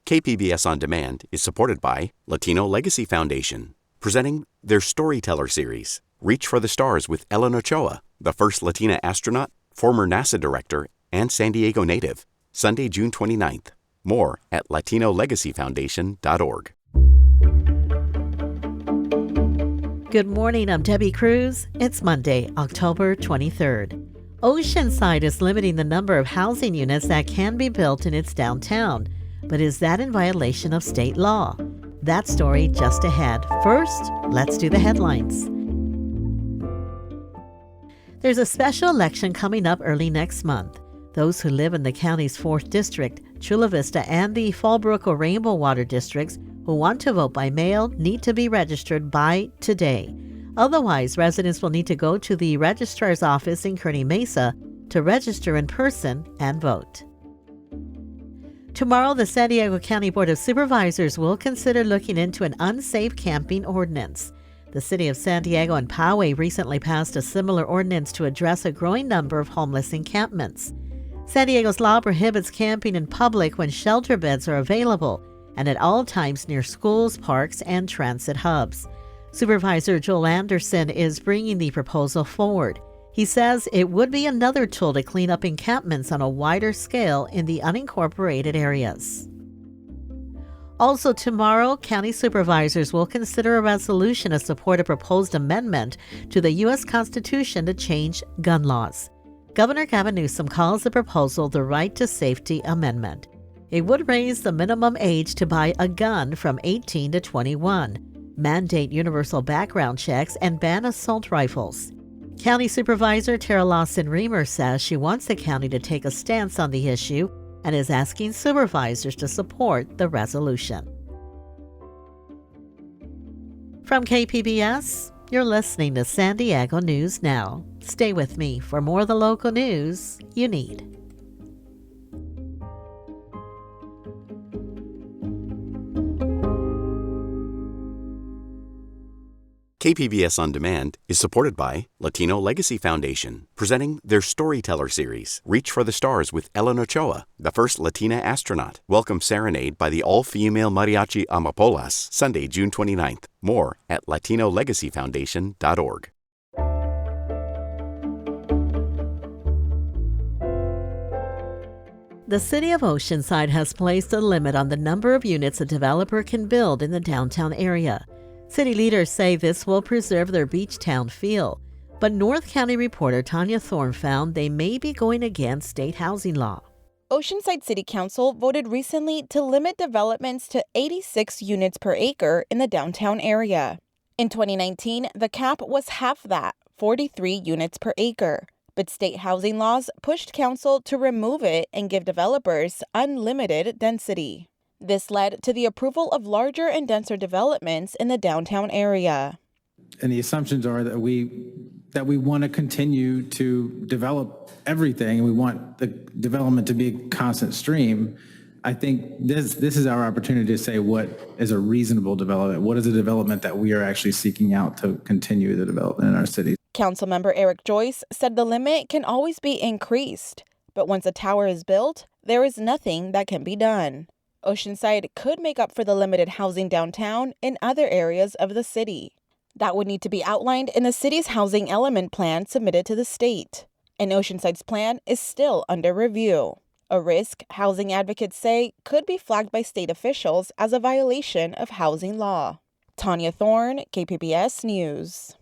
KPBS On Demand is supported by Latino Legacy Foundation, presenting their Storyteller series, Reach for the Stars with Ellen Ochoa, the first Latina astronaut, former NASA director, and San Diego native. Sunday, June 29th. More at latinolegacyfoundation.org. Good morning, I'm Debbie Cruz. It's Monday, October 23rd. Oceanside is limiting the number of housing units that can be built in its downtown. But is that in violation of state law? That story just ahead. First, let's do the headlines. There's a special election coming up early next month. Those who live in the county's 4th District, Chula Vista, and the Fallbrook or Rainbow Water districts who want to vote by mail need to be registered by today. Otherwise, residents will need to go to the registrar's office in Kearney Mesa to register in person and vote. Tomorrow, the San Diego County Board of Supervisors will consider looking into an unsafe camping ordinance. The city of San Diego and Poway recently passed a similar ordinance to address a growing number of homeless encampments. San Diego's law prohibits camping in public when shelter beds are available and at all times near schools, parks, and transit hubs. Supervisor Joel Anderson is bringing the proposal forward. He says it would be another tool to clean up encampments on a wider scale in the unincorporated areas. Also tomorrow, county supervisors will consider a resolution to support a proposed amendment to the U.S. Constitution to change gun laws. Governor Gavin Newsom calls the proposal the Right to Safety Amendment. It would raise the minimum age to buy a gun from 18 to 21, mandate universal background checks, and ban assault rifles. County Supervisor Tara Lawson-Remer says she wants the county to take a stance on the issue and is asking supervisors to support the resolution. From KPBS, you're listening to San Diego News Now. Stay with me for more of the local news you need. KPBS On Demand is supported by Latino Legacy Foundation, presenting their Storyteller series, Reach for the Stars with Ellen Ochoa, the first Latina astronaut. Welcome Serenade by the all-female mariachi Amapolas, Sunday, June 29th. More at latinolegacyfoundation.org. The city of Oceanside has placed a limit on the number of units a developer can build in the downtown area. City leaders say this will preserve their beach town feel, but North County reporter Tanya Thorne found they may be going against state housing law. Oceanside City Council voted recently to limit developments to 86 units per acre in the downtown area. In 2019, the cap was half that, 43 units per acre. But state housing laws pushed council to remove it and give developers unlimited density. This led to the approval of larger and denser developments in the downtown area. And the assumptions are that we want to continue to develop everything, and we want the development to be a constant stream. I think this is our opportunity to say what is a reasonable development. What is a development that we are actually seeking out to continue the development in our cities? Councilmember Eric Joyce said the limit can always be increased, but once a tower is built, there is nothing that can be done. Oceanside could make up for the limited housing downtown in other areas of the city. That would need to be outlined in the city's housing element plan submitted to the state. And Oceanside's plan is still under review. A risk housing advocates say could be flagged by state officials as a violation of housing law. Tanya Thorne, KPBS News.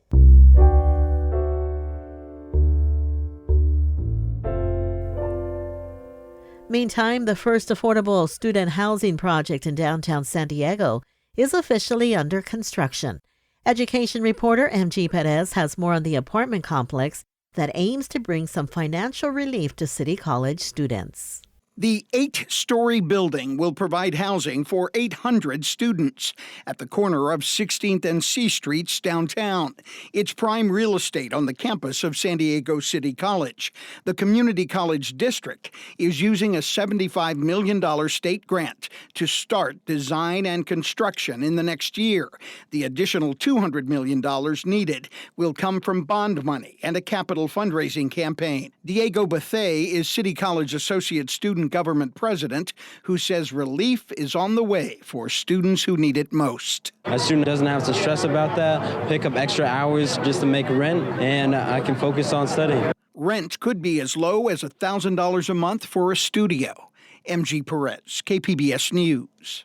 Meantime, the first affordable student housing project in downtown San Diego is officially under construction. Education reporter MG Perez has more on the apartment complex that aims to bring some financial relief to City College students. The 8-story building will provide housing for 800 students at the corner of 16th and C Streets downtown. It's prime real estate on the campus of San Diego City College. The Community College District is using a $75 million state grant to start design and construction in the next year. The additional $200 million needed will come from bond money and a capital fundraising campaign. Diego Bethay is City College Associate Student student government president, who says relief is on the way for students who need it most. A student doesn't have to stress about that, pick up extra hours just to make rent, and I can focus on studying. Rent could be as low as $1,000 a month for a studio. MG Perez, KPBS News.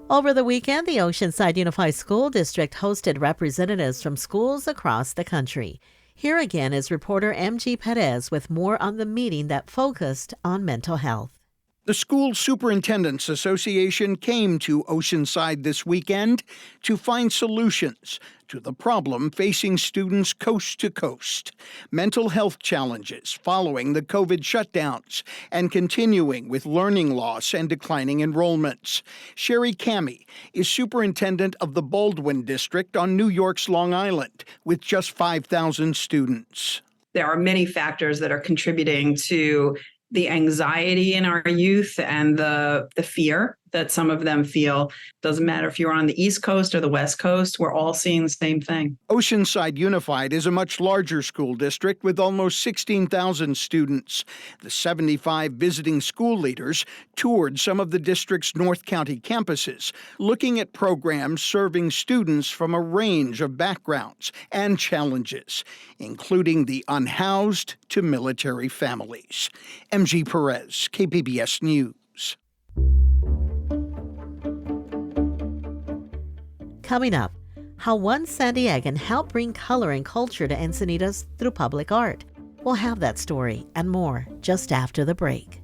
Over the weekend, the Oceanside Unified School District hosted representatives from schools across the country. Here again is reporter MG Perez with more on the meeting that focused on mental health. The School Superintendents Association came to Oceanside this weekend to find solutions to the problem facing students coast to coast: mental health challenges following the COVID shutdowns and continuing with learning loss and declining enrollments. Sherry Cammey is superintendent of the Baldwin District on New York's Long Island with just 5,000 students. There are many factors that are contributing to the anxiety in our youth and the fear that some of them feel. Doesn't matter if you're on the East Coast or the West Coast, we're all seeing the same thing. Oceanside Unified is a much larger school district with almost 16,000 students. The 75 visiting school leaders toured some of the district's North County campuses, looking at programs serving students from a range of backgrounds and challenges, including the unhoused to military families. MG Perez, KPBS News. Coming up, how one San Diegan helped bring color and culture to Encinitas through public art. We'll have that story and more just after the break.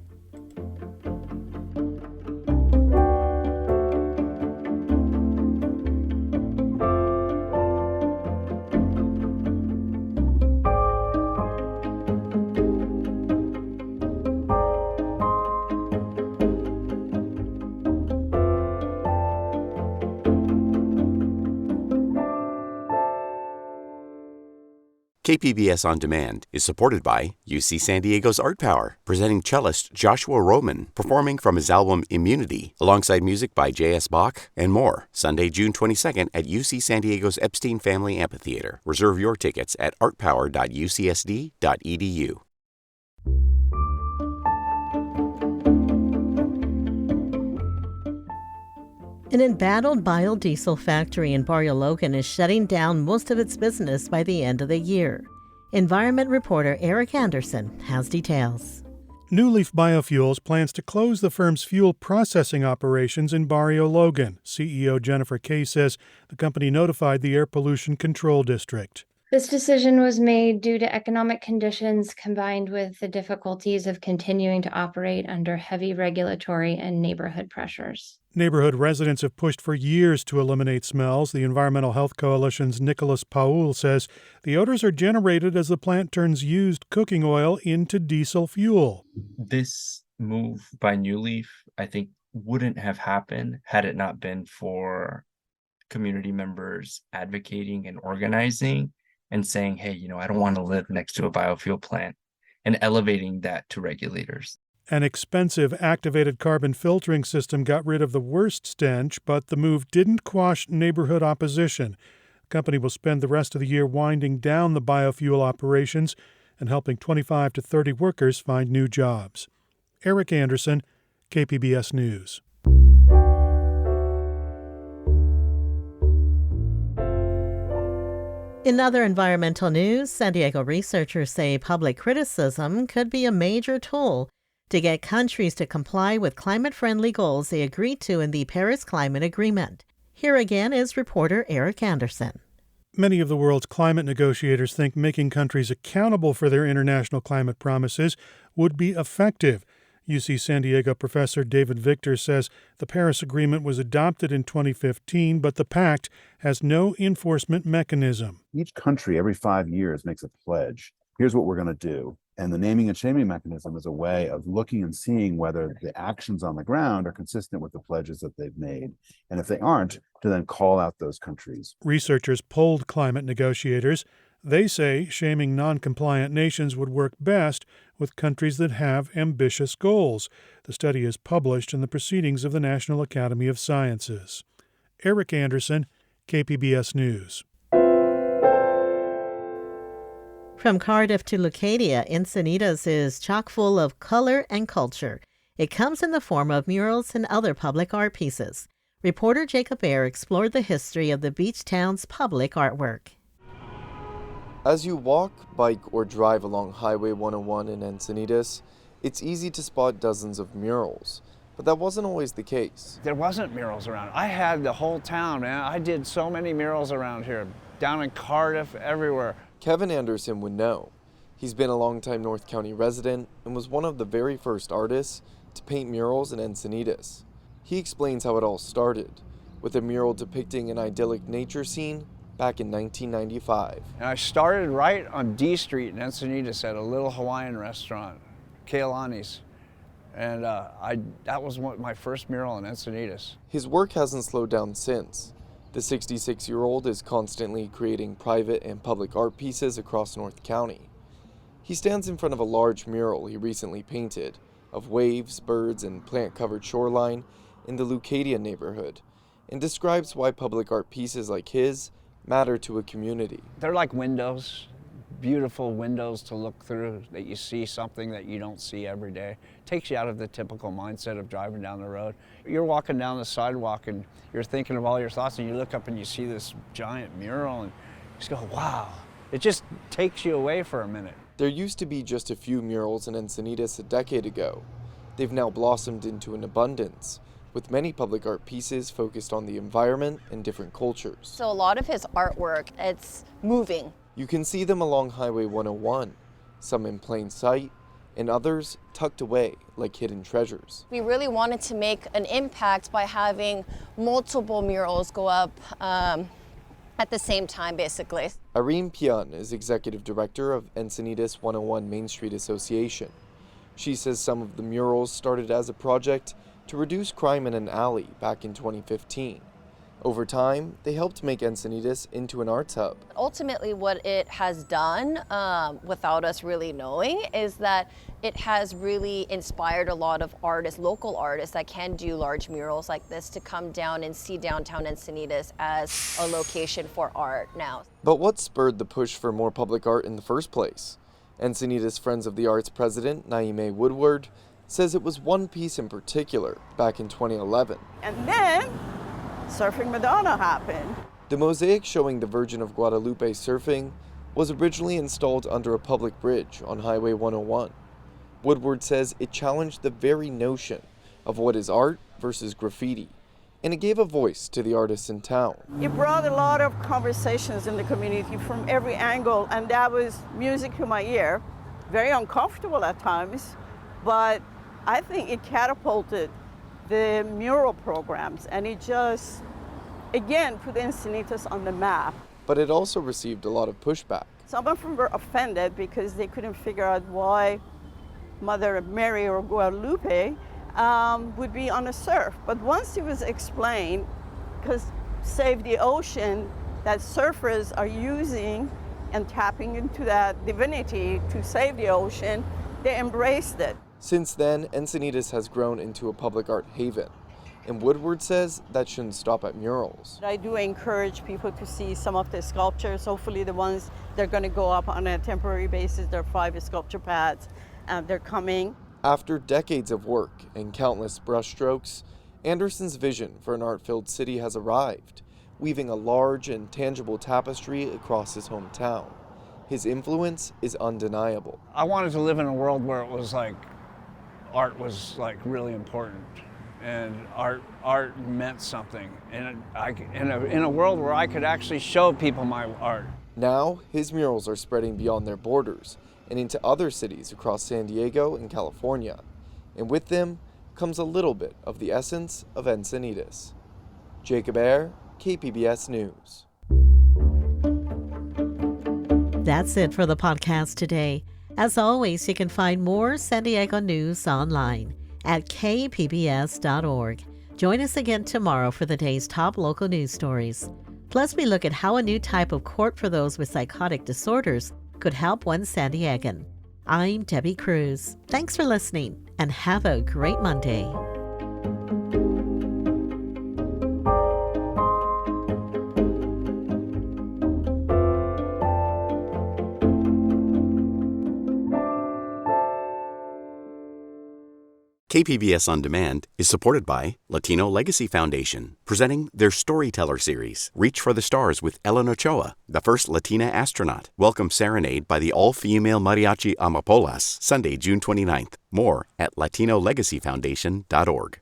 KPBS On Demand is supported by UC San Diego's Art Power, presenting cellist Joshua Roman, performing from his album Immunity, alongside music by J.S. Bach and more, Sunday, June 22nd at UC San Diego's Epstein Family Amphitheater. Reserve your tickets at artpower.ucsd.edu. An embattled biodiesel factory in Barrio Logan is shutting down most of its business by the end of the year. Environment reporter Eric Anderson has details. New Leaf Biofuels plans to close the firm's fuel processing operations in Barrio Logan. CEO Jennifer Kay says the company notified the Air Pollution Control District. This decision was made due to economic conditions combined with the difficulties of continuing to operate under heavy regulatory and neighborhood pressures. Neighborhood residents have pushed for years to eliminate smells. The Environmental Health Coalition's Nicholas Paul says the odors are generated as the plant turns used cooking oil into diesel fuel. This move by New Leaf, I think, wouldn't have happened had it not been for community members advocating and organizing and saying, hey, I don't want to live next to a biofuel plant, and elevating that to regulators. An expensive activated carbon filtering system got rid of the worst stench, but the move didn't quash neighborhood opposition. The company will spend the rest of the year winding down the biofuel operations and helping 25 to 30 workers find new jobs. Eric Anderson, KPBS News. In other environmental news, San Diego researchers say public criticism could be a major tool to get countries to comply with climate-friendly goals they agreed to in the Paris Climate Agreement. Here again is reporter Eric Anderson. Many of the world's climate negotiators think making countries accountable for their international climate promises would be effective. UC San Diego professor David Victor says the Paris Agreement was adopted in 2015, but the pact has no enforcement mechanism. Each country every 5 years makes a pledge. Here's what we're going to do. And the naming and shaming mechanism is a way of looking and seeing whether the actions on the ground are consistent with the pledges that they've made. And if they aren't, to then call out those countries. Researchers polled climate negotiators. They say shaming non-compliant nations would work best with countries that have ambitious goals. The study is published in the Proceedings of the National Academy of Sciences. Eric Anderson, KPBS News. From Cardiff to Leucadia, Encinitas is chock full of color and culture. It comes in the form of murals and other public art pieces. Reporter Jacob Ayer explored the history of the beach town's public artwork. As you walk, bike, or drive along Highway 101 in Encinitas, it's easy to spot dozens of murals. But that wasn't always the case. There wasn't murals around. I had the whole town, man. I did so many murals around here, down in Cardiff, everywhere. Kevin Anderson would know. He's been a longtime North County resident and was one of the very first artists to paint murals in Encinitas. He explains how it all started, with a mural depicting an idyllic nature scene back in 1995. And I started right on D Street in Encinitas at a little Hawaiian restaurant, Kealani's. And that was my first mural in Encinitas. His work hasn't slowed down since. The 66-year-old is constantly creating private and public art pieces across North County. He stands in front of a large mural he recently painted of waves, birds, and plant-covered shoreline in the Leucadia neighborhood, and describes why public art pieces like his matter to a community. They're like windows, beautiful windows to look through, that you see something that you don't see every day. Takes you out of the typical mindset of driving down the road. You're walking down the sidewalk and you're thinking of all your thoughts, and you look up and you see this giant mural and you just go, wow. It just takes you away for a minute. There used to be just a few murals in Encinitas a decade ago. They've now blossomed into an abundance, with many public art pieces focused on the environment and different cultures. So a lot of his artwork, it's moving. You can see them along Highway 101, some in plain sight, and others tucked away like hidden treasures. We really wanted to make an impact by having multiple murals go up at the same time, basically. Irene Pian is executive director of Encinitas 101 Main Street Association. She says some of the murals started as a project to reduce crime in an alley back in 2015. Over time, they helped make Encinitas into an arts hub. Ultimately, what it has done, without us really knowing, is that it has really inspired a lot of artists, local artists that can do large murals like this, to come down and see downtown Encinitas as a location for art now. But what spurred the push for more public art in the first place? Encinitas Friends of the Arts president, Naime Woodward, says it was one piece in particular back in 2011. And then Surfing Madonna happened. The mosaic showing the Virgin of Guadalupe surfing was originally installed under a public bridge on Highway 101. Woodward says it challenged the very notion of what is art versus graffiti, and it gave a voice to the artists in town. It brought a lot of conversations in the community from every angle, and that was music to my ear. Very uncomfortable at times, but I think it catapulted the mural programs, and it just, again, put Encinitas on the map. But it also received a lot of pushback. Some of them were offended because they couldn't figure out why Mother Mary or Guadalupe would be on a surf. But once it was explained, because Save the Ocean, that surfers are using and tapping into that divinity to save the ocean, they embraced it. Since then, Encinitas has grown into a public art haven, and Woodward says that shouldn't stop at murals. I do encourage people to see some of the sculptures, hopefully the ones that are going to go up on a temporary basis. There are 5 sculpture pads, and they're coming. After decades of work and countless brushstrokes, Anderson's vision for an art-filled city has arrived, weaving a large and tangible tapestry across his hometown. His influence is undeniable. I wanted to live in a world where it was like, art was like really important, and art meant something, and in a world where I could actually show people my art. Now, his murals are spreading beyond their borders and into other cities across San Diego and California, and with them comes a little bit of the essence of Encinitas. Jacob Ayer, KPBS News. That's it for the podcast today. As always, you can find more San Diego news online at kpbs.org. Join us again tomorrow for the day's top local news stories. Plus, we look at how a new type of court for those with psychotic disorders could help one San Diegan. I'm Debbie Cruz. Thanks for listening, and have a great Monday. KPBS On Demand is supported by Latino Legacy Foundation, presenting their Storyteller series, Reach for the Stars with Ellen Ochoa, the first Latina astronaut. Welcome Serenade by the all-female mariachi Amapolas, Sunday, June 29th. More at LatinoLegacyFoundation.org.